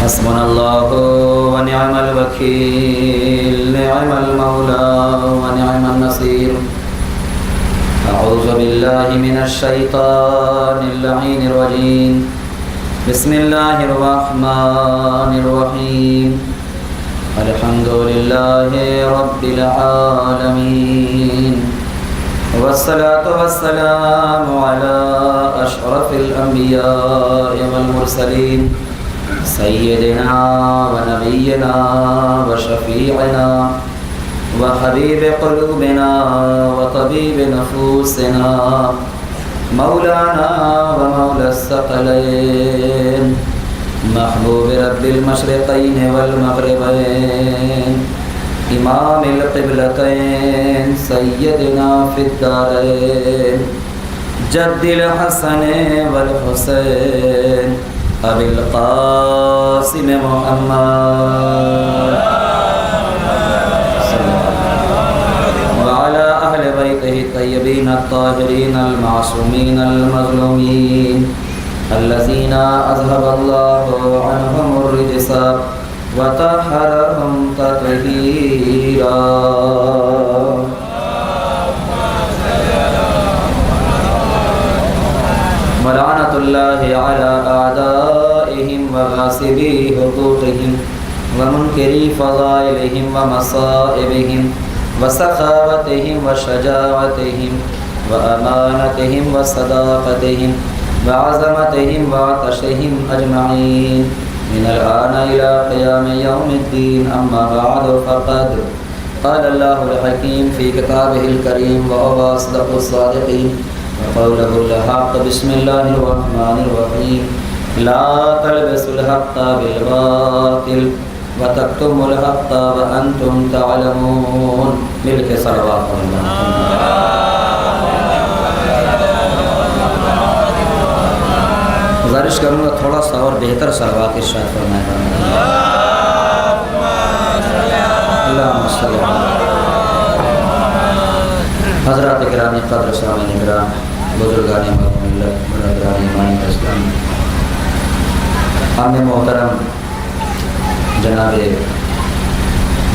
حسبنا الله ونعم الوكيل، نعم المولى ونعم النصير. أعوذ بالله من الشيطان اللعين الرجيم. بسم الله الرحمن الرحيم. الحمد لله رب العالمين، والصلاة والسلام على أشرف الأنبياء والمرسلين، سيدنا ونبينا وشفيعنا وحبيب قلوبنا وطبيب نفوسنا، مولانا ومولى الثقلين، محبوب رب المشرقين والمغربين، امام القبلتين، سيدنا في الدارين، جد الحسن والحسين، ابي القاسم محمد وعلى اهل بيته الطيبين الطاهرين المعصومين المظلومين، الذين اذهب الله عنهم الرجس وطهرهم تطهيرا. ولعنة الله على أعدائهم وغاصبي حقوقهم ومنكري فضائلهم ومصائبهم وسخاوتهم وشجاعتهم وأمانتهم وصداقتهم وعظمتهم وعطشهم أجمعين من الآن إلى قيام يوم الدين. أما بعد، فقد قال الله الحكيم في كتابه الكريم وهو أصدق الصادقين وقوله الحق. بسم الله الرحمن الرحيم. لا تلبسوا الحق بالباطل وتكتموا الحق وأنتم تعلمون. مل کے صلوات اللہ. گزارش کروں گا تھوڑا سا اور بہتر صلوات ارشاد فرمائے. اللہم صلی اللہ. حضرات کرام قدر سامعین کرام، بزرگان ملت، برادران ایمان اسلام، ہم محترم جناب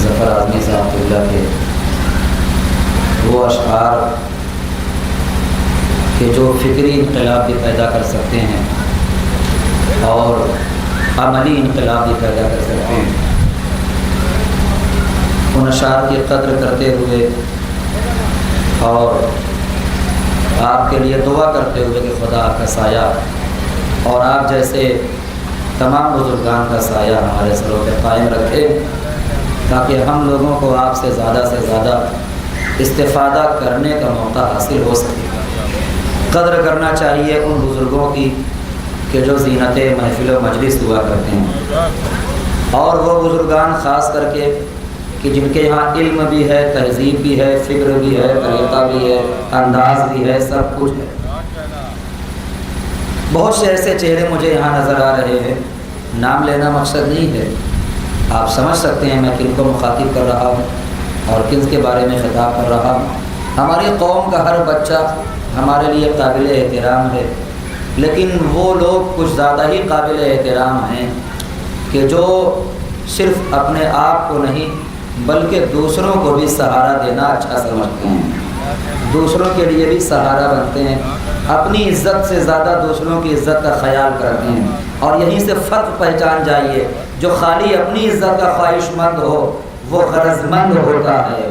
ظفر اعظمی صاحب اللہ کے وہ اشعار کہ جو فکری انقلاب بھی پیدا کر سکتے ہیں اور عملی انقلاب بھی پیدا کر سکتے ہیں، ان اشعار کی قدر کرتے ہوئے اور آپ کے لیے دعا کرتے ہوئے کہ خدا آپ کا سایہ اور آپ جیسے تمام بزرگان کا سایہ ہمارے سروں پہ قائم رکھے، تاکہ ہم لوگوں کو آپ سے زیادہ استفادہ کرنے کا موقع حاصل ہو سکے. قدر کرنا چاہیے ان بزرگوں کی کہ جو زینت محفل و مجلس ہوا کرتے ہیں، اور وہ بزرگان خاص کر کے کہ جن کے یہاں علم بھی ہے، تہذیب بھی ہے، فکر بھی ہے، طریقہ بھی ہے، انداز بھی ہے، سب کچھ ہے. بہت سے ایسے چہرے مجھے یہاں نظر آ رہے ہیں، نام لینا مقصد نہیں ہے، آپ سمجھ سکتے ہیں میں کن کو مخاطب کر رہا ہوں اور کن کے بارے میں خطاب کر رہا ہوں. ہماری قوم کا ہر بچہ ہمارے لیے قابل احترام ہے، لیکن وہ لوگ کچھ زیادہ ہی قابل احترام ہیں کہ جو صرف اپنے آپ کو نہیں بلکہ دوسروں کو بھی سہارا دینا اچھا سمجھتے ہیں، دوسروں کے لیے بھی سہارا بنتے ہیں، اپنی عزت سے زیادہ دوسروں کی عزت کا خیال کرتے ہیں. اور یہیں سے فرق پہچان جائیے، جو خالی اپنی عزت کا خواہش مند ہو وہ غرض مند ہوتا ہے،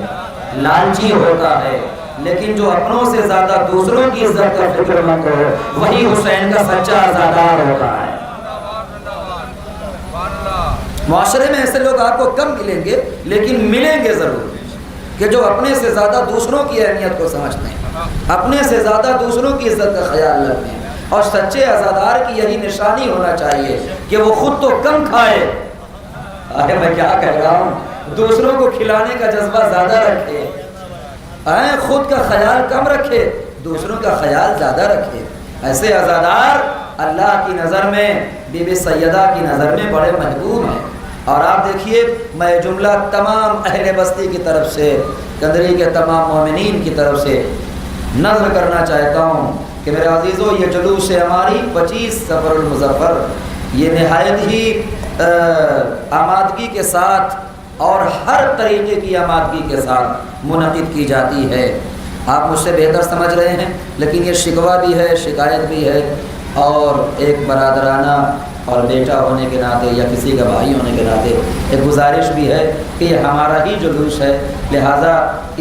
لالچی ہوتا ہے، لیکن جو اپنوں سے زیادہ دوسروں کی عزت کا فکر مند ہو وہی حسین کا سچا عزادار ہوتا ہے. معاشرے میں ایسے لوگ آپ کو کم ملیں گے، لیکن ملیں گے ضرور، کہ جو اپنے سے زیادہ دوسروں کی اہمیت کو سمجھتے ہیں، اپنے سے زیادہ دوسروں کی عزت کا خیال رکھتے ہیں. اور سچے عزادار کی یہی نشانی ہونا چاہیے کہ وہ خود تو کم کھائے، میں کیا کہہ رہا ہوں، دوسروں کو کھلانے کا جذبہ زیادہ رکھے، خود کا خیال کم رکھے، دوسروں کا خیال زیادہ رکھے. ایسے عزادار اللہ کی نظر میں، بی بی سیدہ کی نظر میں بڑے محبوب ہیں. اور آپ دیکھیے، میں جملہ تمام اہل بستی کی طرف سے، کندری کے تمام مومنین کی طرف سے نظر کرنا چاہتا ہوں کہ میرے عزیزو، یہ جلوس ہماری 25 صفر المظفر یہ نہایت ہی آمادگی کے ساتھ اور ہر طریقے کی آمادگی کے ساتھ منعقد کی جاتی ہے۔ آپ مجھ سے بہتر سمجھ رہے ہیں، لیکن یہ شکوہ بھی ہے، شکایت بھی ہے، اور ایک برادرانہ اور بیٹا ہونے کے ناطے یا کسی کا بھائی ہونے کے ناطے ایک گزارش بھی ہے کہ یہ ہمارا ہی جلوس ہے، لہٰذا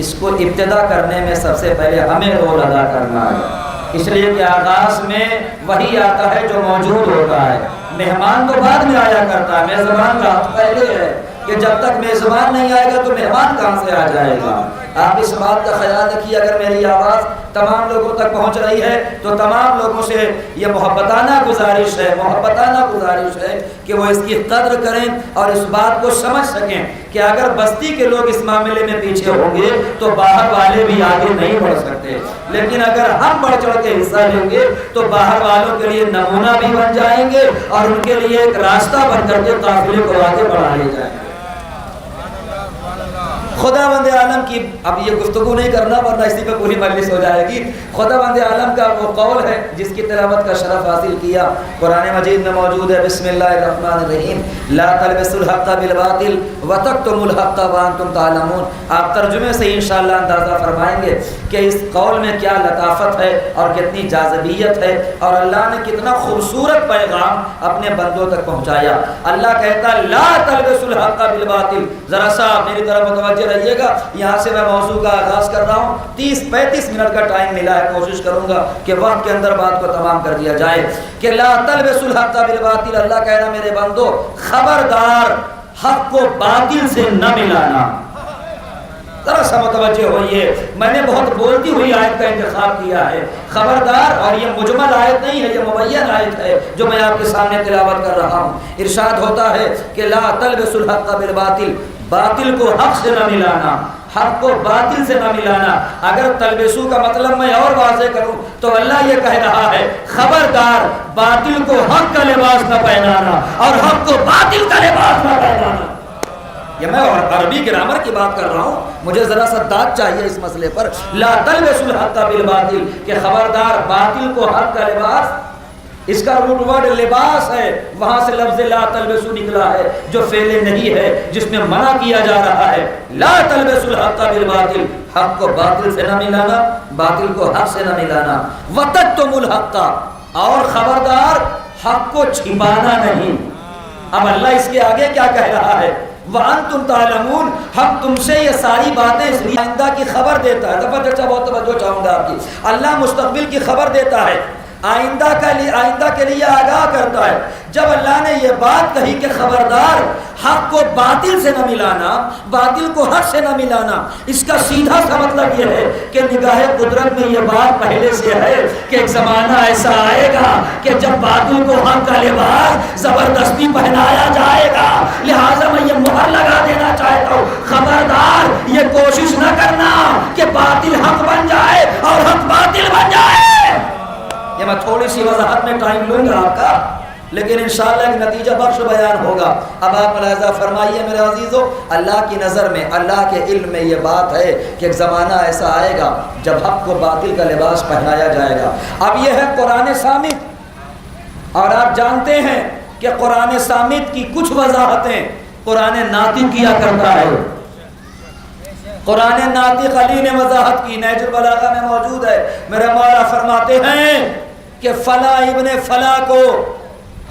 اس کو ابتدا کرنے میں سب سے پہلے ہمیں رول ادا کرنا ہے، اس لیے کہ آغاز میں وہی آتا ہے جو موجود ہوتا ہے، مہمان تو بعد میں آیا کرتا ہے، میزبان کا حق پہلے ہے کہ جب تک میزبان نہیں آئے گا تو مہمان کہاں سے آ جائے گا۔ آپ اس بات کا خیال رکھیے، اگر میری آواز تمام لوگوں تک پہنچ رہی ہے تو تمام لوگوں سے یہ محبتانہ گزارش ہے کہ وہ اس کی قدر کریں اور اس بات کو سمجھ سکیں کہ اگر بستی کے لوگ اس معاملے میں پیچھے ہوں گے تو باہر والے بھی آگے نہیں بڑھ سکتے، لیکن اگر ہم بڑھ چڑھ کے حصہ لیں گے تو باہر والوں کے لیے نمونہ بھی بن جائیں گے اور ان کے لیے ایک راستہ بن کر کے قافلے کو آگے بڑھا لے جائیں گے۔ خداوند عالم کی، اب یہ گفتگو نہیں کرنا ورنہ اسی پہ پوری مجلس ہو جائے گی، خداوند عالم کا وہ قول ہے جس کی تلاوت کا شرف حاصل کیا، قرآن مجید میں موجود ہے، بسم اللہ الرحمن الرحیم، لا تلبسوا الحق بالباطل وتکتموا الحق وانتم تعلمون۔ آپ ترجمے سے انشاءاللہ اندازہ فرمائیں گے کہ اس قول میں کیا لطافت ہے اور کتنی جاذبیت ہے، اور اللہ نے کتنا خوبصورت پیغام اپنے بندوں تک پہنچایا۔ اللہ کہتا ہے لا تلبسوا الحق بالباطل، ذرا سا میری طرف متوجہ رہیے گا، یہاں سے میں موضوع کا آغاز کر رہا ہوں، 30-35 منٹ کا ٹائم ملا ہے، کوشش کروں گا کہ وقت کے اندر بات کو تمام کر دیا جائے کہ لا تلبسوا الحق بالباطل، اللہ کہہ رہا میرے بندو خبردار حق کو باطل سے نہ ملانا۔ ذرا سا متوجہ ہوئیے، میں نے بہت بولتی ہوئی آیت کا انتخاب کیا ہے، خبردار، اور یہ مجمل آیت نہیں ہے، یہ مبین آیت ہے جو میں آپ کے سامنے تلاوت کر رہا ہوں۔ ارشاد ہوتا ہے کہ لا تلبسوا الحق بالباطل، باطل کو حق سے نہ ملانا، حق کو باطل سے نہ ملانا۔ اگر تلبسو کا مطلب میں اور واضح کروں تو اللہ یہ کہہ رہا ہے خبردار باطل کو حق کا لباس نہ پہنانا اور حق کو باطل کا لباس نہ پہنانا۔ یہ میں عربی گرامر کی بات کر رہا ہوں، مجھے ذرا سا داد چاہیے اس مسئلے پر۔ لا تلبسوا الحق بالباطل، کہ خبردار باطل کو حق کا لباس، اس کا روٹ ورڈ لباس ہے، وہاں سے لفظ لا تلبسو نکلا ہے جو فعل نہیں ہے، جس میں منع کیا جا رہا ہے۔ لا تلبسوا الحق بالباطل، حق کو باطل سے نہ ملانا، باطل کو حق سے نہ ملانا۔ وتکتموا الحق، اور خبردار حق کو چھپانا نہیں۔ اب اللہ اس کے آگے کیا کہہ رہا ہے؟ وَأَنْتُمْ تَعْلَمُونَ، ہم تم سے یہ ساری باتیں اس لیے آئندہ کی خبر دیتا ہے، بہت توجہ چاہوں گا آپ کی، اللہ مستقبل کی خبر دیتا ہے، آئندہ کے لیے آگاہ کرتا ہے۔ جب اللہ نے یہ بات کہی کہ خبردار حق کو باطل سے نہ ملانا، باطل کو حق سے نہ ملانا، اس کا سیدھا سا مطلب یہ ہے کہ نگاہ قدرت میں یہ بات پہلے سے ہے کہ ایک زمانہ ایسا آئے گا کہ جب باطل کو حق کا لباس زبردستی پہنایا جائے گا۔ لہٰذا میں یہ مہر لگا دینا چاہتا ہوں، خبردار یہ کوشش نہ کرنا کہ باطل حق بن جائے اور حق باطل بن جائے۔ یہ میں تھوڑی سی وضاحت میں ٹائم لوں گا آپ کا، لیکن انشاءاللہ ایک نتیجہ بخش بیان ہوگا۔ اب آپ ملاحظہ فرمائیے میرے عزیزو، اللہ کی نظر میں، اللہ کے علم میں یہ بات ہے کہ ایک زمانہ ایسا آئے گا جب حق کو باطل کا لباس پہنایا جائے گا۔ اب یہ ہے قرآن صامت، اور آپ جانتے ہیں کہ قرآن صامت کی کچھ وضاحتیں قرآن ناطق کیا کرتا ہے۔ قرآن ناطق علی نے وضاحت کی، نہج البلاغہ میں موجود ہے۔ میرے مولا فرماتے ہیں کہ فلاں ابن فلاں کو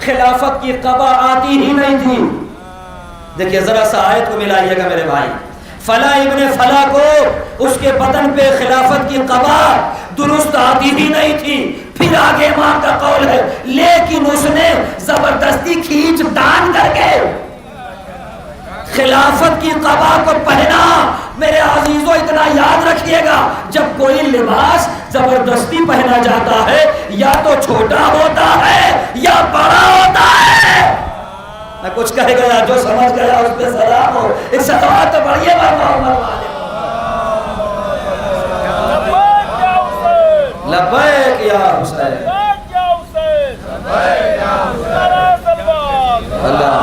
خلافت کی قبا آتی ہی نہیں تھی۔ دیکھیے ذرا سا آیت کو ملائیے گا میرے بھائی، فلاں ابن فلاں کو اس کے بدن پہ خلافت کی قبا درست آتی ہی نہیں تھی۔ پھر آگے امام کا قول ہے لیکن اس نے زبردستی کھینچ تان کر کے خلافت کی قبا کو پہنا۔ میرے عزیزو اتنا یاد رکھیے گا، جب کوئی لباس زبردستی پہنا جاتا ہے یا تو چھوٹا ہوتا ہے یا بڑا ہوتا ہے۔ میں کچھ کہہ گیا، جو سمجھ گیا اس پہ سلام ہو، اس صلوات تو بڑھئے لبیک یا حسین، اللہ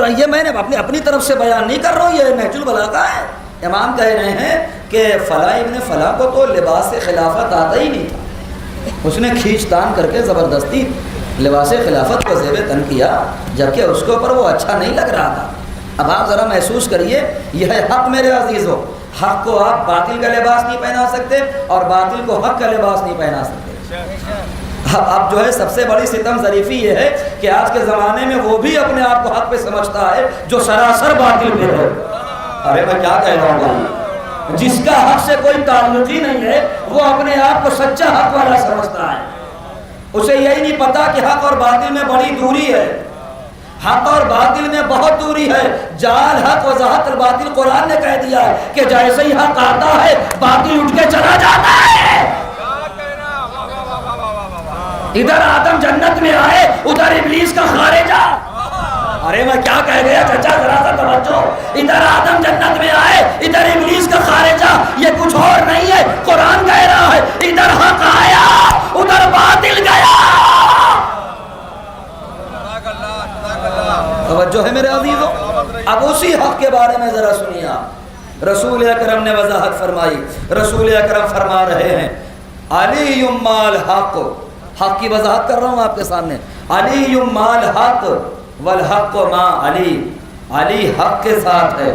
یہ میں نے اپنی طرف سے بیان نہیں کر رہا ہوں، یہ نہج البلاغہ ہے۔ امام کہہ رہے ہیں کہ فلاں ابن فلاں کو تو لباس خلافت آتا ہی نہیں تھا، اس نے کھینچ تان کر کے زبردستی لباس خلافت کو زیب تن کیا، جبکہ اس کے اوپر وہ اچھا نہیں لگ رہا تھا۔ اب آپ ذرا محسوس کریے، یہ ہے حق میرے عزیزو، حق کو آپ باطل کا لباس نہیں پہنا سکتے اور باطل کو حق کا لباس نہیں پہنا سکتے۔ اب جو ہے سب سے بڑی ستم ظریفی یہ ہے کہ آج کے زمانے میں وہ بھی اپنے آپ کو حق پہ سمجھتا ہے جو سراسر باطل پہ ہے۔ ارے میں کیا کہہ رہا ہوں، جس کا حق سے کوئی تعلق ہی نہیں ہے وہ اپنے آپ کو سچا حق والا سمجھتا ہے۔ اسے یہی نہیں پتا کہ حق اور باطل میں بڑی دوری ہے، حق اور باطل میں بہت دوری ہے۔ جال حق و زہق الباطل، قرآن نے کہہ دیا ہے کہ جیسے ہی حق آتا ہے باطل اٹھ کے چلا جاتا ہے۔ ادھر آدم جنت میں آئے، ادھر ابلیس کا خارجہ۔ ارے میں کیا کہہ گیا چچا، ذرا سا توجہ۔ ادھر آدم جنت میں آئے، ادھر ابلیس کا خارجہ، یہ کچھ اور نہیں ہے، قرآن کہہ رہا ہے ادھر حق آیا ادھر باطل گیا۔ توجہ ہے میرے عزیزو۔ اب اسی حق کے بارے میں ذرا سنیے آپ، رسول اکرم نے وضاحت فرمائی۔ رسول اکرم فرما رہے ہیں علی مال حق، حق کی وضاحت کر رہا ہوں آپ کے سامنے۔ علی مال حق والحق ما علی، علی حق کے ساتھ ہے،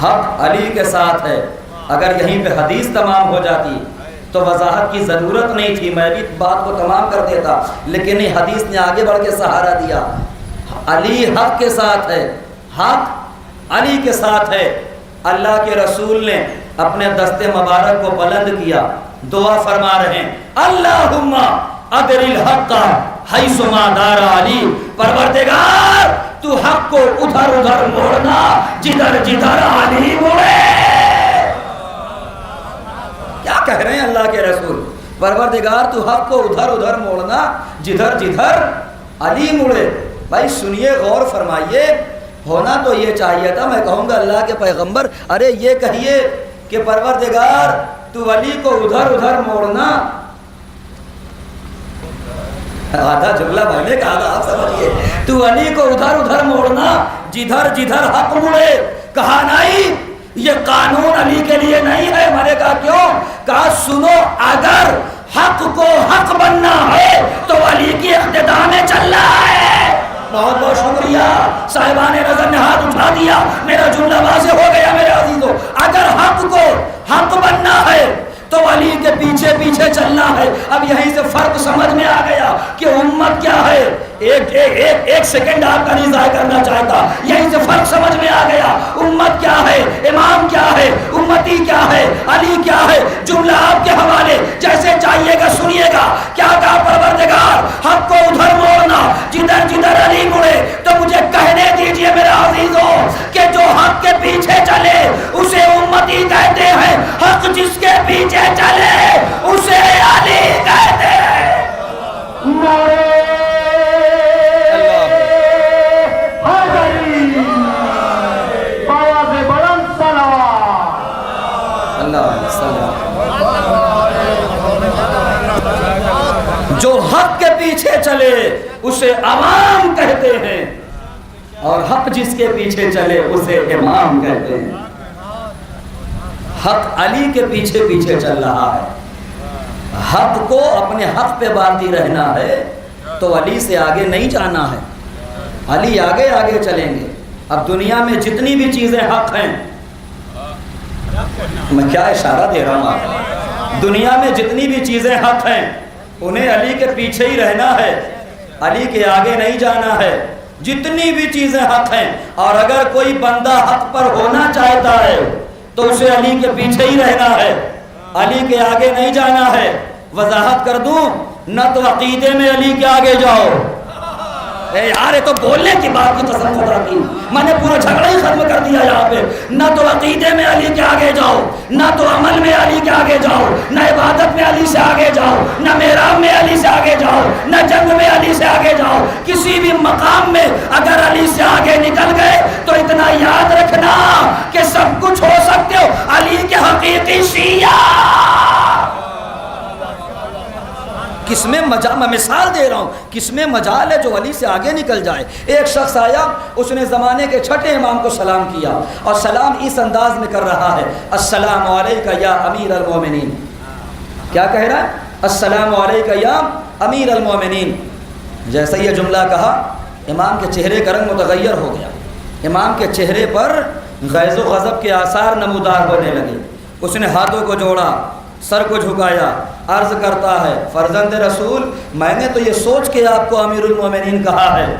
حق علی کے ساتھ ہے۔ اگر یہیں پہ حدیث تمام ہو جاتی تو وضاحت کی ضرورت نہیں تھی، میں بھی بات کو تمام کر دیتا، لیکن یہ حدیث نے آگے بڑھ کے سہارا دیا۔ علی حق کے ساتھ ہے، حق علی کے ساتھ ہے۔ اللہ کے رسول نے اپنے دست مبارک کو بلند کیا، دعا فرما رہے ہیں اللہم ادر الحق حیث ما دار علی، پروردگار تو حق کو ادھر ادھر موڑنا جدھر جدھر علی مڑے۔ کیا کہہ رہے ہیں اللہ کے رسول؟ پروردگار تو حق کو ادھر ادھر موڑنا جدھر جدھر علی مڑے۔ بھائی سنیے، غور فرمائیے، ہونا تو یہ چاہیے تھا، میں کہوں گا اللہ کے پیغمبر ارے یہ کہیے کہ پروردگار تو علی کو ادھر ادھر موڑنا، آدھا جملہ میں نے کہا آپ سمجھیے، تو علی کو ادھر ادھر موڑنا جدھر جدھر حق مڑے۔ کہا نہیں یہ قانون علی کے لیے نہیں ہے۔ میں نے کہا کیوں؟ کہا سنو، اگر حق کو حق بننا ہے تو علی کی اقتداء میں چلنا ہے۔ بہت بہت شکریہ، صاحبان نظر نے ہاتھ اٹھا دیا، میرا جملہ واضح ہو گیا میرے عزیزو۔ اگر حق کو حق بننا ہے تو علی کے پیچھے پیچھے چلنا ہے۔ اب یہیں سے فرق سمجھ میں آ گیا کہ امت کیا ہے۔ ایک سیکنڈ آپ کا نہیں ضائع کرنا چاہتا، یہیں سے فرق سمجھ میں آ گیا۔ امت کیا ہے، امام کیا ہے، امتی کیا ہے، علی کیا ہے۔ جملہ آپ کے حوالے، جیسے چاہیے گا سنیے گا۔ کیا کہا پروردگار حق کو ادھر موڑنا جدھر جدھر علی مڑے۔ تو مجھے کہنے دیجئے میرے عزیزو کہ جو حق کے پیچھے چلے اسے امتی کہتے ہیں، حق جس کے پیچھے چلے اسے علی کہتے ہیں۔ جو حق کے پیچھے چلے اسے عوام کہتے ہیں اور حق جس کے پیچھے چلے اسے امام کہتے ہیں۔ حق علی کے پیچھے پیچھے چل رہا ہے، حق کو اپنے حق پہ باقی رہنا ہے تو علی سے آگے نہیں جانا ہے، علی آگے آگے چلیں گے۔ اب دنیا میں جتنی بھی چیزیں حق ہیں، میں کیا اشارہ دے رہا ہوں آپ، دنیا میں جتنی بھی چیزیں حق ہیں انہیں علی کے پیچھے ہی رہنا ہے، علی کے آگے نہیں جانا ہے۔ جتنی بھی چیزیں حق ہیں، اور اگر کوئی بندہ حق پر ہونا چاہتا ہے تو اسے علی کے پیچھے ہی رہنا ہے، علی کے آگے نہیں جانا ہے۔ وضاحت کر دوں، نہ تو عقیدے میں علی کے آگے جاؤ، یار یہ تو بولنے کی بات کی قسم خدا کی، میں نے پورا جھگڑا ہی ختم کر دیا یہاں پہ۔ نہ تو عقیدے میں علی کے آگے جاؤ، نہ تو عمل میں علی کے آگے جاؤ، نہ عبادت میں علی سے آگے جاؤ، نہ محراب میں علی سے آگے جاؤ، نہ جنگ میں علی سے آگے جاؤ۔ کسی بھی مقام میں اگر علی سے آگے نکل گئے تو اتنا یاد رکھنا کہ سب کچھ ہو سکتے ہو، علی کے حقیقی شیعہ۔ کس میں میں مثال دے رہا ہوں، کس میں مجال ہے جو علی سے آگے نکل جائے۔ ایک شخص آیا، اس نے زمانے کے چھٹے امام کو سلام کیا، اور سلام اس انداز میں کر رہا ہے، السلام علیکہ یا امیر المومنین۔ کیا کہہ رہا ہے؟ السلام علیک یا امیر المومنین۔ جیسے یہ جملہ کہا امام کے چہرے کا رنگ متغیر ہو گیا، امام کے چہرے پر غیظ و غضب کے آثار نمودار ہونے لگے۔ اس نے ہاتھوں کو جوڑا، سر کو جھکایا، عرض کرتا ہے فرزند رسول میں نے تو یہ سوچ کے آپ کو امیر المومنین کہا ہے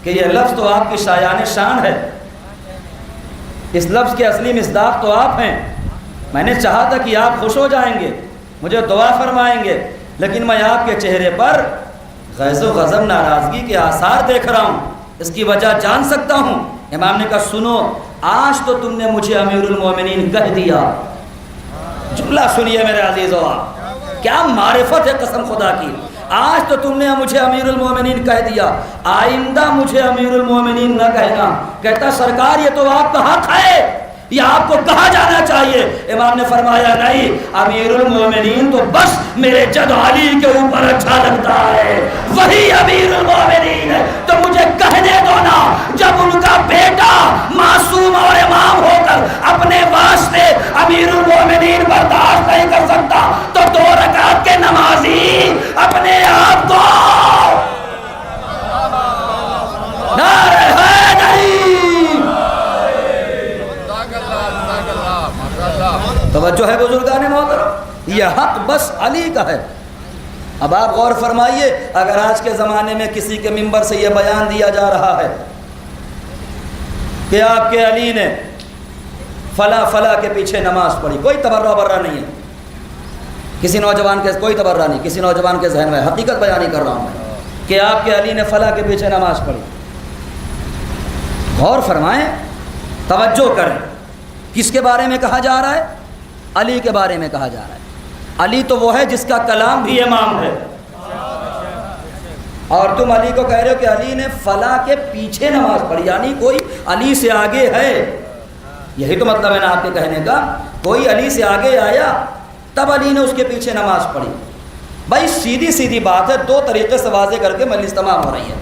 کہ یہ لفظ تو آپ کی شایان شان ہے، اس لفظ کے اصلی مصداق تو آپ ہیں، میں نے چاہا تھا کہ آپ خوش ہو جائیں گے، مجھے دعا فرمائیں گے، لیکن میں آپ کے چہرے پر غیظ و غضب ناراضگی کے آثار دیکھ رہا ہوں، اس کی وجہ جان سکتا ہوں؟ امام نے کہا سنو، آج تو تم نے مجھے امیر المومنین کہہ دیا۔ جملہ سنیے میرے عزیزو، کیا معرفت ہے قسم خدا کی، آج تو تم نے مجھے امیر المومنین کہہ دیا، آئندہ مجھے امیر المومنین نہ کہنا۔ کہتا سرکار یہ تو آپ کا حق ہے، یہ آپ کو کہا جانا چاہیے۔ امام نے فرمایا نہیں، امیر المومنین تو بس میرے جد علی کے اوپر اچھا لگتا ہے، وہی امیر المومنین ہے، تو مجھے کہنے دو نا، جب ان کا بیٹا معصوم اور امام ہو کر اپنے واسطے امیر المومنین برداشت نہیں کر سکتا تو 2 رکعت کے نمازی اپنے آپ کو نعرہ حیدری۔ توجہ ہے بزرگان محترم، یہ حق بس علی کا ہے۔ اب آپ غور فرمائیے، اگر آج کے زمانے میں کسی کے منبر سے یہ بیان دیا جا رہا ہے کہ آپ کے علی نے فلاں فلاں کے پیچھے نماز پڑھی، کوئی تبرہ نہیں ہے، کسی نوجوان کے کوئی تبرہ نہیں، کسی نوجوان کے ذہن میں حقیقت بیان کر رہا ہوں میں کہ آپ کے علی نے فلاں کے پیچھے نماز پڑھی، غور فرمائیں، توجہ کریں، کس کے بارے میں کہا جا رہا ہے؟ علی کے بارے میں کہا جا رہا ہے۔ علی تو وہ ہے جس کا کلام بھی امام ہے، اور تم علی کو کہہ رہے ہو کہ علی نے فلاں کے پیچھے نماز پڑھی، یعنی کوئی علی سے آگے ہے، یہی تو مطلب ہے نا آپ کے کہنے کا، کوئی علی سے آگے آیا تب علی نے اس کے پیچھے نماز پڑھی۔ بھائی سیدھی بات ہے، 2 طریقے سے واضح کر کے مجلس تمام ہو رہی ہے۔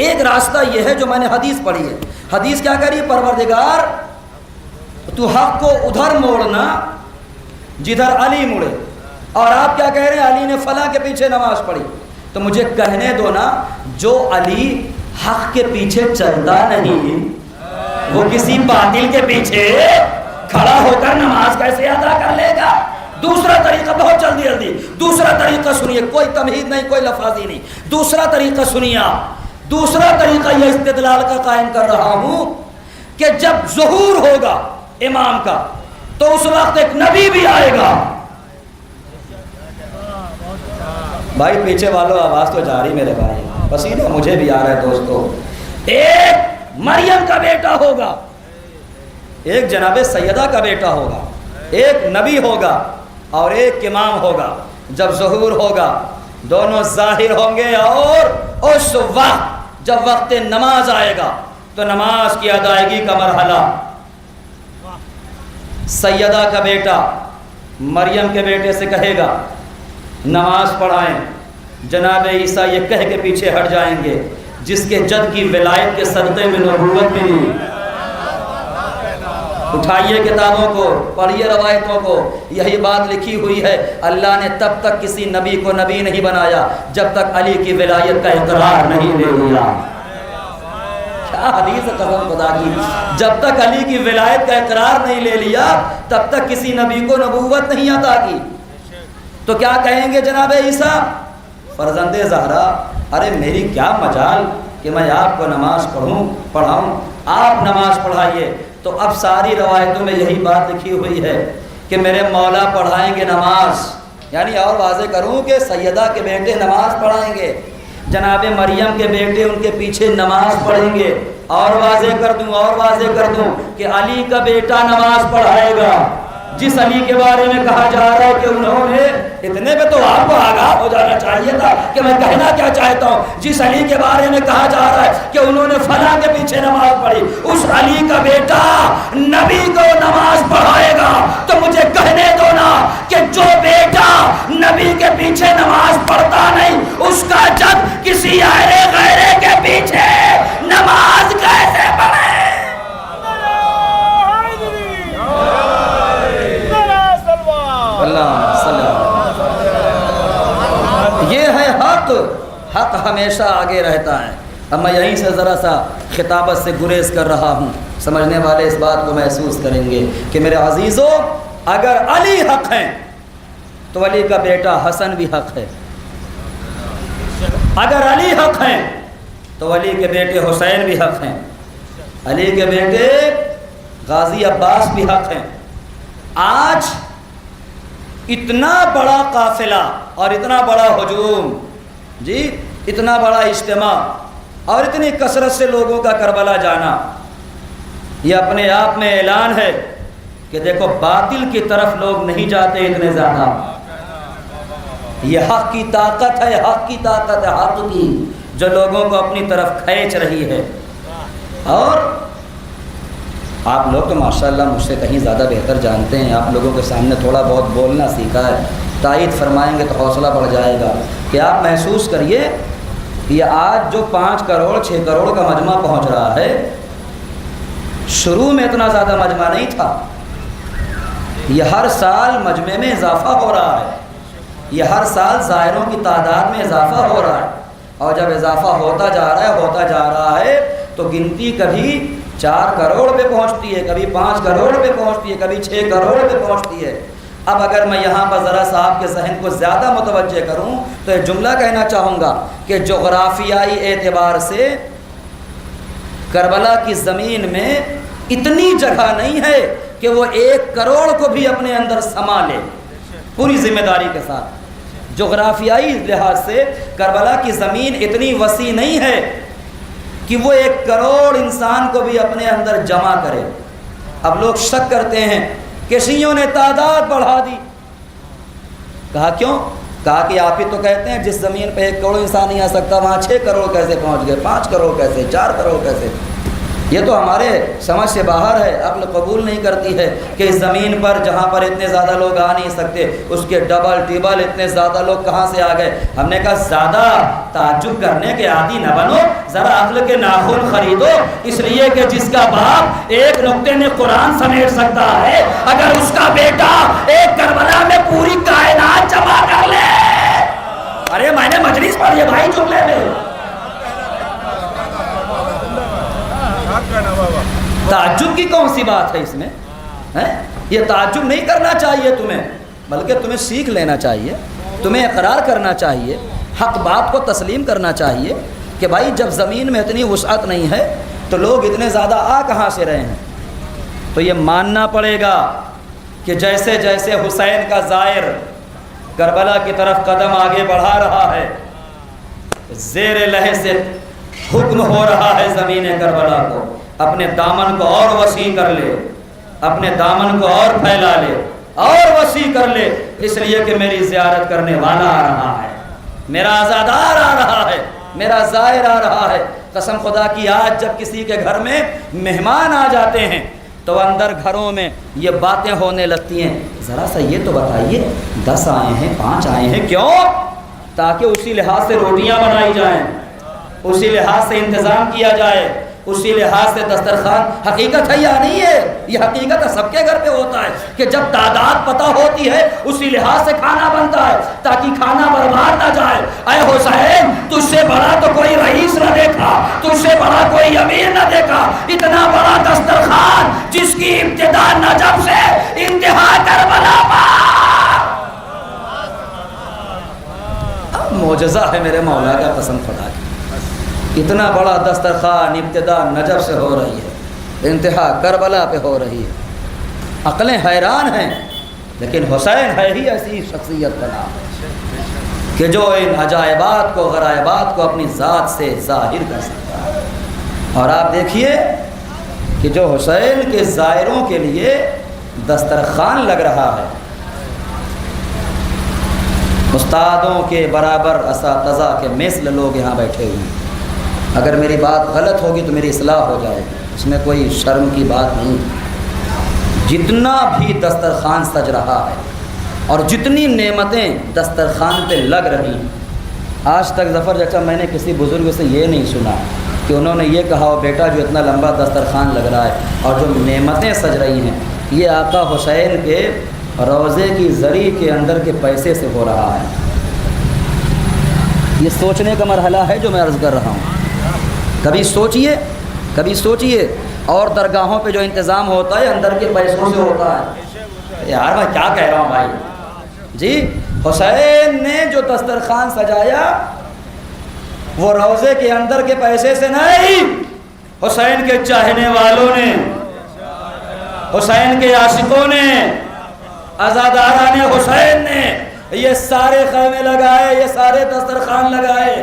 ایک راستہ یہ ہے جو میں نے حدیث پڑھی ہے، حدیث کیا کہہ رہی ہے؟ پروردگار تو حق کو ادھر موڑنا جدھر علی مڑے، اور آپ کیا کہہ رہے ہیں؟ علی نے فلاں کے پیچھے نماز پڑھی، تو مجھے کہنے دو نا، جو علی حق کے پیچھے چلتا نہیں وہ کسی باطل کے پیچھے کھڑا ہو کر نماز کیسے ادا کر لے گا؟ دوسرا طریقہ، بہت جلدی دوسرا طریقہ سنیے، کوئی تمہید نہیں، کوئی لفاظی نہیں، دوسرا طریقہ سنیے آپ۔ دوسرا طریقہ یہ استدلال کا قائم کر رہا ہوں کہ جب ظہور ہوگا امام کا تو اس وقت ایک نبی بھی آئے گا۔ بھائی پیچھے والوں آواز تو جاری میرے بھائی، پسینہ مجھے بھی آ رہا ہے دوستو۔ ایک مریم کا بیٹا ہوگا، ایک جناب سیدہ کا بیٹا ہوگا، ایک نبی ہوگا اور ایک امام ہوگا۔ جب ظہور ہوگا دونوں ظاہر ہوں گے، اور اس وقت جب وقت نماز آئے گا تو نماز کی ادائیگی کا مرحلہ، سیدہ کا بیٹا مریم کے بیٹے سے کہے گا نماز پڑھائیں، جناب عیسیٰ یہ کہہ کے پیچھے ہٹ جائیں گے، جس کے جد کی ولایت کے صدقے میں نبوت ملی۔ اٹھائیے کتابوں کو، پڑھیے روایتوں کو، یہی بات لکھی ہوئی ہے، اللہ نے تب تک کسی نبی کو نبی نہیں بنایا جب تک علی کی ولایت کا اقرار نہیں لے لیا۔ کیا حدیث ہے قسم خدا کی، جب تک علی کی ولایت کا اقرار نہیں لے لیا تب تک کسی نبی کو نبوت نہیں عطا کی۔ تو کیا کہیں گے جناب عیسیٰ؟ فرزند زہرا، ارے میری کیا مجال کہ میں آپ کو نماز پڑھاؤں، آپ نماز پڑھائیے۔ تو اب ساری روایتوں میں یہی بات لکھی ہوئی ہے کہ میرے مولا پڑھائیں گے نماز، یعنی اور واضح کروں کہ سیدہ کے بیٹے نماز پڑھائیں گے، جناب مریم کے بیٹے ان کے پیچھے نماز پڑھیں گے، اور واضح کر دوں کہ علی کا بیٹا نماز پڑھائے گا، جس علی کے بارے میں کہا جا رہا ہے کہ انہوں نے، اتنے میں تو آپ کو آگاہ ہو جانا چاہیے تھا کہ میں کہنا کیا چاہتا ہوں، جس علی کے بارے میں کہا جا رہا ہے کہ انہوں نے فلاں کے پیچھے نماز پڑھی، اس علی کا بیٹا نبی کو نماز پڑھائے گا۔ تو مجھے کہنے دو نا کہ جو بیٹا نبی کے پیچھے نماز پڑھتا نہیں، اس کا جد کسی غیرے کے پیچھے نماز کیسے پڑھے؟ حق ہمیشہ آگے رہتا ہے۔ اب میں یہیں سے ذرا سا خطابت سے گریز کر رہا ہوں، سمجھنے والے اس بات کو محسوس کریں گے کہ میرے عزیزوں، اگر علی حق ہیں تو علی کا بیٹا حسن بھی حق ہے، اگر علی حق ہیں تو علی کے بیٹے حسین بھی حق ہیں، علی کے بیٹے غازی عباس بھی حق ہیں۔ آج اتنا بڑا قافلہ اور اتنا بڑا ہجوم، جی اتنا بڑا اجتماع اور اتنی کثرت سے لوگوں کا کربلا جانا، یہ اپنے آپ میں اعلان ہے کہ دیکھو باطل کی طرف لوگ نہیں جاتے اتنے زیادہ، یہ حق کی طاقت ہے، حق کی طاقت ہے، حق کی جو لوگوں کو اپنی طرف کھینچ رہی ہے۔ اور آپ لوگ تو ماشاءاللہ مجھ سے کہیں زیادہ بہتر جانتے ہیں، آپ لوگوں کے سامنے تھوڑا بہت بولنا سیکھا ہے، تائید فرمائیں گے تو حوصلہ بڑھ جائے گا کہ آپ محسوس کریے، یہ آج جو 5 کروڑ 6 کروڑ کا مجمع پہنچ رہا ہے، شروع میں اتنا زیادہ مجمع نہیں تھا، یہ ہر سال مجمع میں اضافہ ہو رہا ہے، یہ ہر سال زائروں کی تعداد میں اضافہ ہو رہا ہے، اور جب اضافہ ہوتا جا رہا ہے تو گنتی کبھی 4 کروڑ پہ پہنچتی ہے، کبھی 5 کروڑ پہ پہنچتی ہے، کبھی 6 کروڑ پہ پہنچتی ہے۔ اب اگر میں یہاں پر ذرا سا آپ کے ذہن کو زیادہ متوجہ کروں تو یہ جملہ کہنا چاہوں گا کہ جغرافیائی اعتبار سے کربلا کی زمین میں اتنی جگہ نہیں ہے کہ وہ 1 کروڑ کو بھی اپنے اندر سما لے پوری ذمہ داری کے ساتھ۔ جغرافیائی لحاظ سے کربلا کی زمین اتنی وسیع نہیں ہے کہ وہ 1 کروڑ انسان کو بھی اپنے اندر جمع کرے۔ اب لوگ شک کرتے ہیں کہ شیعوں نے تعداد بڑھا دی، کہا کیوں؟ کہا کہ آپ ہی تو کہتے ہیں جس زمین پہ 1 کروڑ انسان نہیں آ سکتا وہاں 6 کروڑ کیسے پہنچ گئے، 5 کروڑ کیسے، 4 کروڑ کیسے؟ یہ تو ہمارے سمجھ سے باہر ہے، عقل قبول نہیں کرتی ہے کہ اس زمین پر جہاں پر اتنے زیادہ لوگ آ نہیں سکتے اس کے ڈبل ٹیبل اتنے زیادہ لوگ کہاں سے آ گئے۔ ہم نے کہا زیادہ تعجب کرنے کے عادی نہ بنو، ذرا عقل کے ناخن خریدو، اس لیے کہ جس کا باپ ایک نقطے میں قرآن سمیٹ سکتا ہے، اگر اس کا بیٹا ایک کربلا میں پوری کائنات جمع کر لے۔ ارے میں نے مجلس پڑھی ہے بھائی جملے میں، تعجب کی کون سی بات ہے اس میں؟ یہ تعجب نہیں کرنا چاہیے تمہیں، بلکہ تمہیں سیکھ لینا چاہیے، تمہیں اقرار کرنا چاہیے، حق بات کو تسلیم کرنا چاہیے کہ بھائی جب زمین میں اتنی وسعت نہیں ہے تو لوگ اتنے زیادہ آ کہاں سے رہے ہیں۔ تو یہ ماننا پڑے گا کہ جیسے جیسے حسین کا زائر کربلا کی طرف قدم آگے بڑھا رہا ہے، زیر لہے سے حکم ہو رہا ہے زمین کربلا کو اپنے دامن کو اور وسیع کر لے، اپنے دامن کو اور پھیلا لے اور وسیع کر لے، اس لیے کہ میری زیارت کرنے والا آ رہا ہے، میرا عزادار آ رہا ہے، میرا زائر آ رہا ہے۔ قسم خدا کی آج جب کسی کے گھر میں مہمان آ جاتے ہیں تو اندر گھروں میں یہ باتیں ہونے لگتی ہیں، ذرا سا یہ تو بتائیے 10 آئے ہیں 5 آئے ہیں، کیوں؟ تاکہ اسی لحاظ سے روٹیاں بنائی جائیں، اسی لحاظ سے انتظام کیا جائے، اسی لحاظ سے دسترخوان۔ حقیقت ہے یا نہیں ہے؟ یہ حقیقت ہے، سب کے گھر پہ ہوتا ہے کہ جب تعداد پتہ ہوتی ہے اسی لحاظ سے کھانا بنتا ہے تاکہ کھانا برباد نہ جائے۔ اے حسین، تجھ سے بڑا تو کوئی رئیس نہ دیکھا، تجھ سے بڑا کوئی امیر نہ دیکھا، اتنا بڑا دسترخوان جس کی ابتدا نجف سے انتہا کربلا پر۔ معجزہ ہے میرے مولا کا، قسم خدا کی، اتنا بڑا دسترخوان ابتدا نجف سے ہو رہی ہے، انتہا کربلا پہ ہو رہی ہے۔ عقلیں حیران ہیں، لیکن حسین ہے ہی ایسی شخصیت کا نام کہ جو ان عجائبات کو غرائبات کو اپنی ذات سے ظاہر کر سکتا ہے۔ اور آپ دیکھیے کہ جو حسین کے زائروں کے لیے دسترخوان لگ رہا ہے، استادوں کے برابر اساتذہ کے مثل لوگ یہاں بیٹھے ہوئے ہیں۔ اگر میری بات غلط ہوگی تو میری اصلاح ہو جائے گی، اس میں کوئی شرم کی بات نہیں۔ جتنا بھی دسترخوان سج رہا ہے اور جتنی نعمتیں دسترخوان پہ لگ رہی ہیں، آج تک ظفر چچا میں نے کسی بزرگ سے یہ نہیں سنا کہ انہوں نے یہ کہا ہو بیٹا جو اتنا لمبا دسترخوان لگ رہا ہے اور جو نعمتیں سج رہی ہیں یہ آقا حسین کے روضے کی زری کے اندر کے پیسے سے ہو رہا ہے۔ یہ سوچنے کا مرحلہ ہے جو میں عرض کر رہا ہوں. کبھی سوچئے اور درگاہوں پہ جو انتظام ہوتا ہے اندر کے پیسوں سے ہوتا ہے. یار میں کیا کہہ رہا ہوں بھائی جی. حسین نے جو دسترخوان سجایا وہ روضے کے اندر کے پیسے سے نہیں، حسین کے چاہنے والوں نے، حسین کے عاشقوں نے، عزاداران حسین نے یہ سارے خیمے لگائے، یہ سارے دسترخوان لگائے.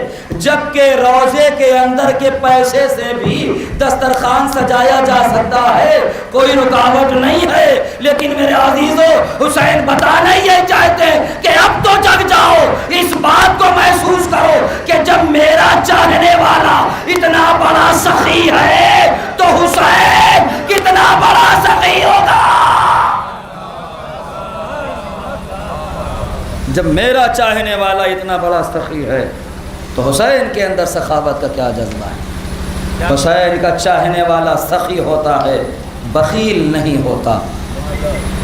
جبکہ روضے کے اندر کے پیسے سے بھی دسترخوان سجایا جا سکتا ہے، کوئی رکاوٹ نہیں ہے. لیکن میرے عزیزو، حسین بتانا یہ چاہتے ہیں کہ اب تو جگ جاؤ، اس بات کو محسوس کرو کہ جب میرا چاہنے والا اتنا بڑا سخی ہے تو حسین کتنا بڑا سخی ہوگا. جب میرا چاہنے والا اتنا بڑا سخی ہے تو حسین کے اندر سخاوت کا کیا جذبہ ہے. حسین کا چاہنے والا سخی ہوتا ہے، بخیل نہیں ہوتا.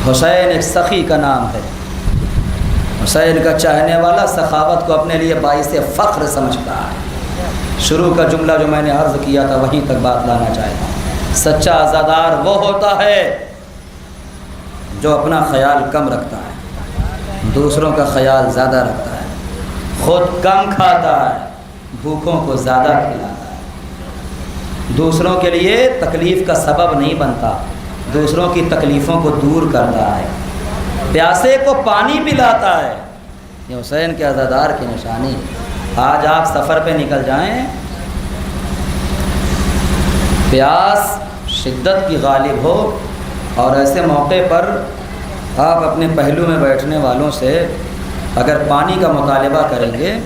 حسین ایک سخی کا نام ہے. حسین کا چاہنے والا سخاوت کو اپنے لیے باعث فخر سمجھتا ہے. شروع کا جملہ جو میں نے عرض کیا تھا وہیں تک بات لانا چاہتا ہوں. سچا عزادار وہ ہوتا ہے جو اپنا خیال کم رکھتا ہے، دوسروں کا خیال زیادہ رکھتا ہے، خود کم کھاتا ہے، بھوکوں کو زیادہ کھلاتا ہے، دوسروں کے لیے تکلیف کا سبب نہیں بنتا، دوسروں کی تکلیفوں کو دور کرتا ہے، پیاسے کو پانی پلاتا ہے. یہ حسین کے عزادار کی نشانی. آج آپ سفر پہ نکل جائیں، پیاس شدت کی غالب ہو اور ایسے موقع پر آپ اپنے پہلو میں بیٹھنے والوں سے اگر پانی کا مطالبہ کریں گے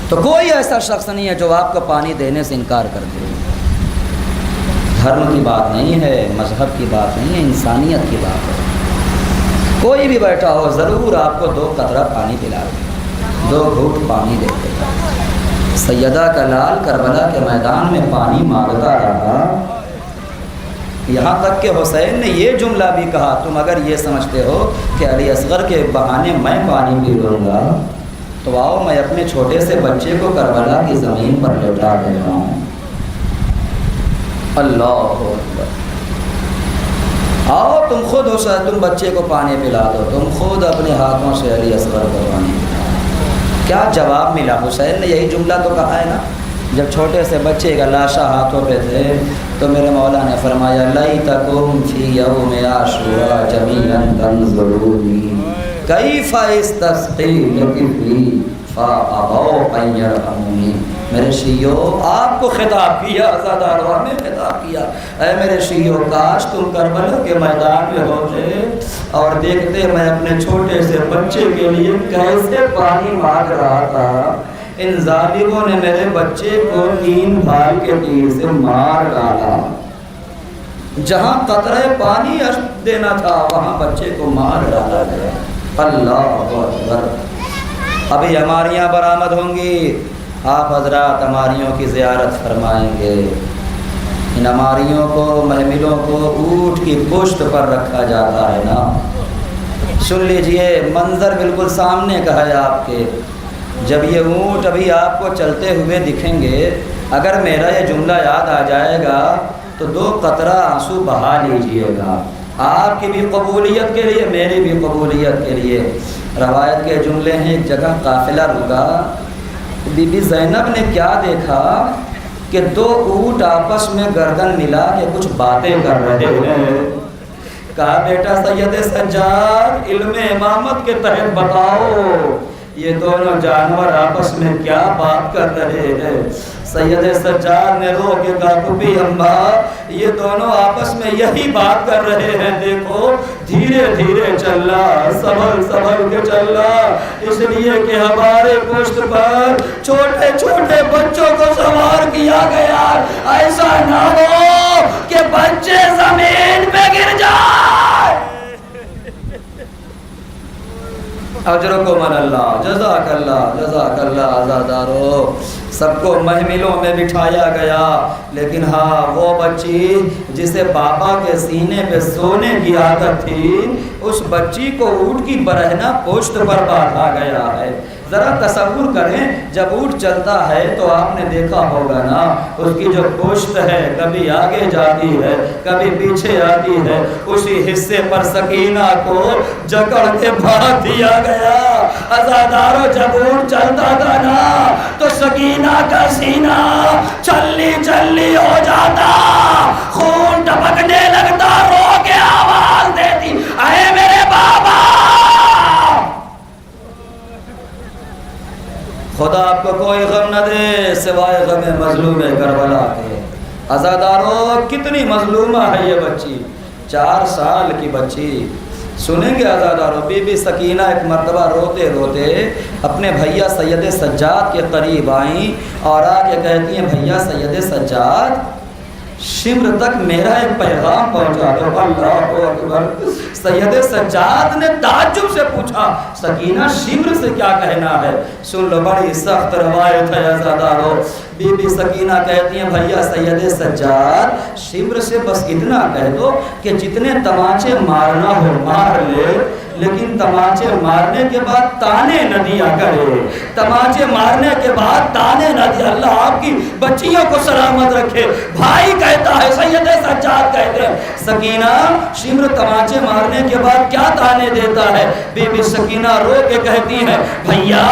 تو کوئی ایسا شخص نہیں ہے جو آپ کو پانی دینے سے انکار کر دے. دھرم کی بات نہیں ہے، مذہب کی بات نہیں ہے، انسانیت کی بات ہے. کوئی بھی بیٹھا ہو ضرور آپ کو 2 قطرہ پانی پلا دے، 2 گھونٹ پانی دے دے. سیدہ کا لال کربلا کے میدان میں پانی مانگتا رہا، یہاں تک کہ حسین نے یہ جملہ بھی کہا، تم اگر یہ سمجھتے ہو کہ علی اصغر کے بہانے میں پانی پی لوں گا تو آؤ میں اپنے چھوٹے سے بچے کو کربلا کی زمین پر لٹا دیتا ہوں. اللہ اکبر. آؤ تم خود حسین، تم بچے کو پانی پلا دو، تم خود اپنے ہاتھوں سے علی اصغر کو پانی پلا. کیا جواب ملا؟ حسین نے یہی جملہ تو کہا ہے نا. جب چھوٹے سے بچے کا لاشا ہاتھوں پہ تھے تو میرے مولا نے فرمایا لیتکم فی یوم عاشوراء جمیعا تنظرونی کیف استسقی لطفلی فابوا ان یرحمونی. میرے شیعو، آپ کو خطاب کیا، عزاداروں نے خطاب کیا، اے میرے شیعو کاش تم کربلا کے میدان میں ہوتے اور دیکھتے میں اپنے چھوٹے سے بچے کے لیے کیسے پانی مانگ رہا تھا. ان ظالموں نے میرے بچے کو 3 بھال کے تیر سے مار ڈالا. جہاں قطرہ پانی دینا تھا وہاں بچے کو مار ڈالا گیا. اللہ اکبر. ابھی ہماریاں برآمد ہوں گی، آپ حضرات ہماریوں کی زیارت فرمائیں گے. ان ہماریوں کو، محملوں کو اونٹ کی پشت پر رکھا جاتا ہے نا. سن لیجئے، منظر بالکل سامنے کا ہے آپ کے. جب یہ اونٹ ابھی آپ کو چلتے ہوئے دکھیں گے، اگر میرا یہ جملہ یاد آ جائے گا تو 2 قطرہ آنسو بہا لیجئے گا، آپ کی بھی قبولیت کے لیے، میری بھی قبولیت کے لیے. روایت کے جملے ہیں، ایک جگہ قافلہ رکا، بی بی زینب نے کیا دیکھا کہ 2 اونٹ آپس میں گردن ملا کے کچھ باتیں کر رہے ہیں. کہا بیٹا سید سجاد، علم امامت کے تحت بتاؤ یہ دونوں جانور آپس میں کیا بات کر رہے ہیں. سید سجاد نے رو کے کہا بھی اماں، یہ دونوں آپس میں یہی بات کر رہے ہیں، دیکھو دھیرے دھیرے چل رہا، سنبھل کے چل رہا، اس لیے کہ ہمارے پشت پر چھوٹے چھوٹے بچوں کو سوار کیا گیا، ایسا نہ ہو کہ بچے زمین پہ گر جائے. اجرکم اللہ، جزاک اللہ. عزادارو، سب کو محملوں میں بٹھایا گیا، لیکن ہاں وہ بچی جسے بابا کے سینے پہ سونے کی عادت تھی، اس بچی کو اونٹ کی برہنہ پشت پر باندھا گیا ہے. ذرا تصور کریں جب اونٹ چلتا ہے تو آپ نے دیکھا ہوگا نا اس کی جو پشت ہے کبھی آگے جاتی ہے کبھی پیچھے آتی ہے، اسی حصے پر سکینہ کو جکڑ کے باندھ دیا گیا۔ عزادارو جب اونٹ چلتا تھا نا تو سکینہ کا سینہ چلی چلی ہو جاتا، خون ٹپکنے لگتا، رو کے آواز دیتی اے میرے بابا۔ خدا آپ کو کوئی غم نہ دے سوائے غم مظلوم کربلا کے۔ عزادارو کتنی مظلومہ ہے یہ بچی، 4 سال کی بچی۔ سنیں گے عزادارو، بی بی سکینہ ایک مرتبہ روتے روتے اپنے بھیا سید سجاد کے قریب آئیں اور آ کے کہتی ہیں بھیا سید سجاد شمر تک میرا ایک پیغام پہنچا دو۔ اللہ اکبر۔ سید سجاد نے تعجب سے پوچھا سکینہ شمر سے کیا کہنا ہے؟ سن لو بڑی سخت روایت ہے عزادارو۔ بی بی سکینہ کہتی ہیں بھیا سید سجاد شمر سے بس اتنا کہہ دو کہ جتنے تماچے مارنا ہو مار لے، لیکن تماچے مارنے کے بعد تانے نہ دیا کرے، تماچے مارنے کے بعد تانے نہ دیا۔ اللہ آپ کی بچیوں کو سلامت رکھے۔ بھائی کہتا ہے سید سجاد کہتے ہیں سکینہ شمر تماچے مارنے کے بعد کیا تانے دیتا ہے؟ بی بی سکینہ رو کے کہتی ہے بھیا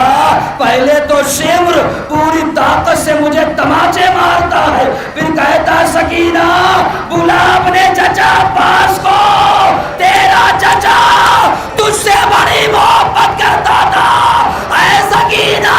پہلے تو شمر پوری طاقت سے مجھے تماچے مارتا ہے، پھر کہتا ہے سکینہ بلا اپنے چچا عباس کو، تیرا چچا تجھ سے بڑی محبت کرتا تھا اے سکینہ۔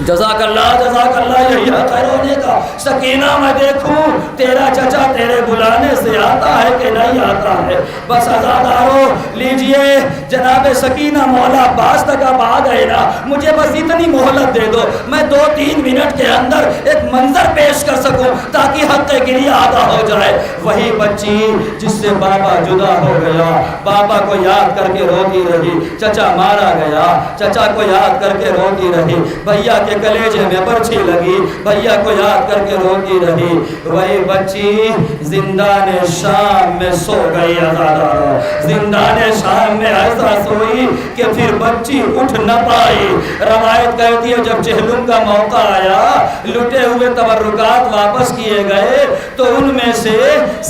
جزاک اللہ یہی خیر ہونے کا۔ سکینہ میں دیکھوں تیرا چچا تیرے بلانے سے آتا ہے کہ نہیں آتا ہے۔ بس عزادارو لیجئے جناب سکینہ مولا عباس تک اب آ گئے نا، مجھے بس اتنی مہلت دے دو میں 2-3 منٹ کے اندر ایک منظر پیش کر سکوں تاکہ حق گریہ آگاہ ہو جائے۔ وہی بچی جس سے بابا جدا ہو گیا، بابا کو یاد کر کے روتی رہی، چچا مارا گیا، چچا کو یاد کر کے روتی رہی، بھیا کے کلیجے میں برچھی لگی، بھیا کو یاد کر کے روتی رہی۔ وہی بچی زندان شام میں سو گئی عزادارو، زندان شام میں ایسا سوئی کہ پھر بچی اٹھ نہ پائی۔ روایت کہتی ہے جب چہلم کا موقع آیا لٹے ہوئے تبرکات واپس کیے گئے تو ان میں سے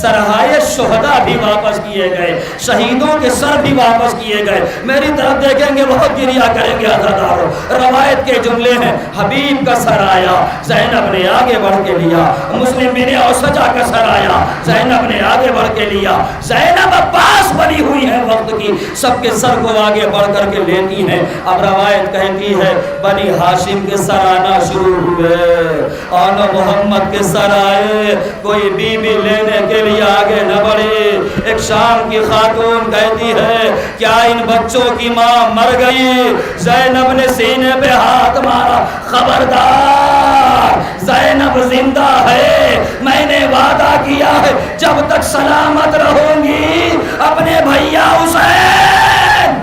سرہائے شہداء بھی واپس کیے گئے، شہیدوں کے سر بھی واپس کیے گئے۔ میری طرف دیکھیں گے بہت گریہ کریں گے عزادارو۔ روایت کے جملے ہیں حبیب کا سر آیا، زینب نے آگے بڑھ کے لیا، مسلم بن اوسجا کا سر آیا، زینب نے آگے بڑھ کے لیا۔ زینب عباس بنی ہوئی ہے وقت کی، سب کے سر کو آگے بڑھ کر کے لیتی ہیں۔ اب روایت کہتی ہے بنی ہاشم کے سر آنا شروع ہوئے، آن محمد کے سر آئے، کوئی بی بی لینے کے لیے آگے نہ بڑھی۔ ایک شام کی خاتون کہتی ہے کیا ان بچوں کی ماں مر گئی؟ زینب نے سینے پہ ہاتھ مارا، خبردار زینب زندہ ہے، میں نے وعدہ کیا ہے جب تک سلامت رہوں گی اپنے بھیا حسین۔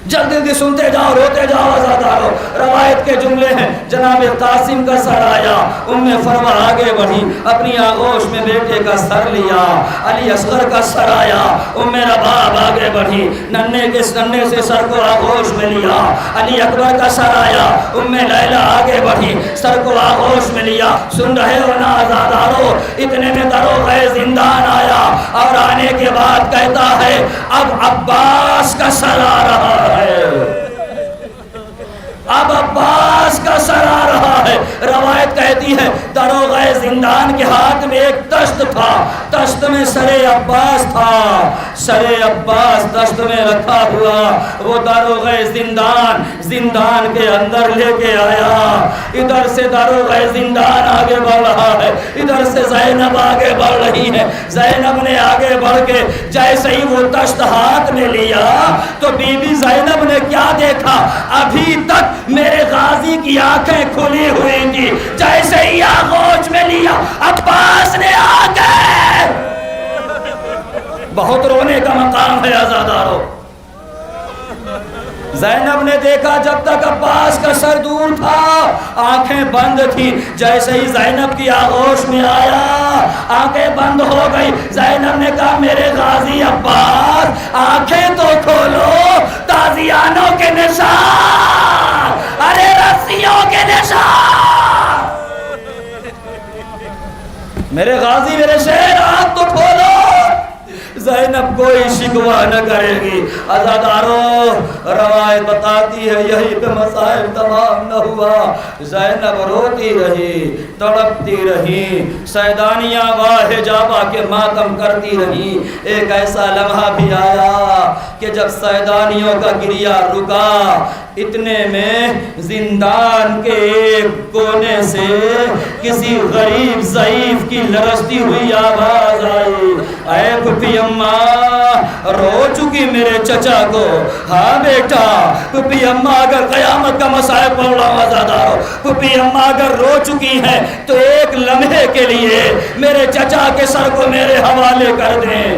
جلدی جلدی سنتے جاؤ روتے جاؤ عزادارو۔ روایت کے جملے ہیں جناب قاسم کا سر آیا، ام فروا آگے بڑھی اپنی آغوش میں بیٹے کا سر لیا، علی اصغر کا سر آیا، ام رباب آگے بڑھی ننے سے سر کو آغوش میں لیا، علی اکبر کا سر آیا، ام لیلہ آگے بڑھی سر کو آغوش میں لیا۔ سن رہے ہو نا عزادارو؟ اتنے میں دروغہ زندان آیا اور آنے کے بعد کہتا ہے اب عباس کا سر آ رہا ہے، اب عباس کا سر آ رہا ہے۔ روایت کہتی ہے دروغہ زندان کے ہاتھ میں ایک دشت تھا، دشت میں سر عباس تھا، سر عباس دشت میں رکھا ہوا، وہ دروغہ زندان کے اندر لے کے آیا۔ ادھر سے دروغہ زندان آگے بڑھ رہا ہے، ادھر سے زینب آگے بڑھ رہی ہے۔ زینب نے آگے بڑھ کے جیسے ہی وہ دشت ہاتھ میں لیا تو بی بی زینب نے کیا دیکھا؟ ابھی تک میرے غازی کی آنکھیں کھلی ہوئی تھی، جیسے ہی آغوش میں لیا عباس نے آگے۔ بہت رونے کا مقام ہے عزادارو۔ زینب نے دیکھا جب تک عباس کا سر دور تھا آنکھیں بند تھی، جیسے ہی زینب کی آغوش میں آیا آنکھیں بند ہو گئی۔ زینب نے کہا میرے غازی عباس آنکھیں تو کھولو، تازیانوں کے نشان، ارے رسیوں کے نشان، میرے غازی میرے شیر آنکھ تو کھولو۔ زینب کوئی شکوہ نہ کرے گی۔ عزاداروں روایت بتاتی ہے یہی پہ مسائل تمام نہ ہوا، زینب روتی رہی، تڑپتی رہی، سیدانیاں واہ جابا کے ماتم کرتی رہی۔ ایک ایسا لمحہ بھی آیا کہ جب سیدانیوں کا گریہ رکا، اتنے میں زندان کے ایک کونے سے کسی غریب ضعیف کی لرزتی ہوئی آواز آئی، اے پھپھی اماں رو چکی میرے چچا کو۔ ہاں بیٹا، پھپھی اماں اگر قیامت کا مسائل پڑھ رہا ہوں عزادارو، پھپھی اماں اگر رو چکی ہیں تو ایک لمحے کے لیے میرے چچا کے سر کو میرے حوالے کر دیں،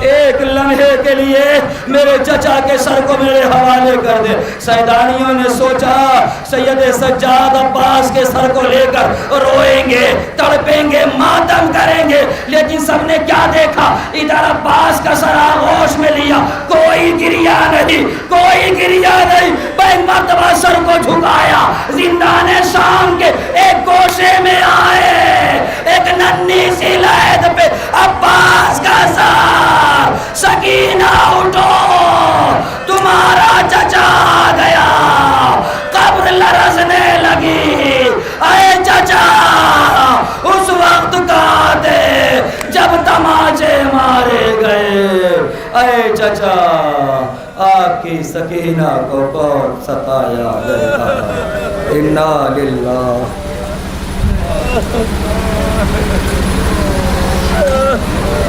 ایک لمحے کے لیے میرے چچا کے سر کو میرے حوالے کر دے۔ سیدانیوں نے سوچا سید سجاد عباس کے سر کو لے کر روئیں گے، تڑپیں گے، ماتم کریں گے، لیکن سب نے کیا دیکھا؟ ادھر عباس کا سر آغوش میں لیا، کوئی گریہ نہیں، کوئی گریہ نہیں۔ ایک مرتبہ سر کو جھکایا، زندان شام کے ایک گوشے میں آئے، ایک ننھی سی لید پہ عباس کا سر، سکینہ اٹھو تمہارا چچا آ گیا۔ قبر لرزنے لگی، اے چچا اس وقت کہاں تھے جب تماچے مارے گئے، اے چچا آپ کی سکینہ کو کون ستایا گیا۔ انا للہ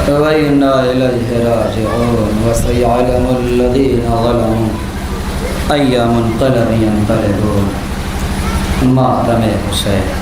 وَإِنَّا إِلَيْهِ رَاجِعُونَ وَسَيَعْلَمُ الَّذِينَ ظَلَمُوا أَيَّ مُنقَلَبٍ يَنقَلِبُونَ۔ ماتم حسین۔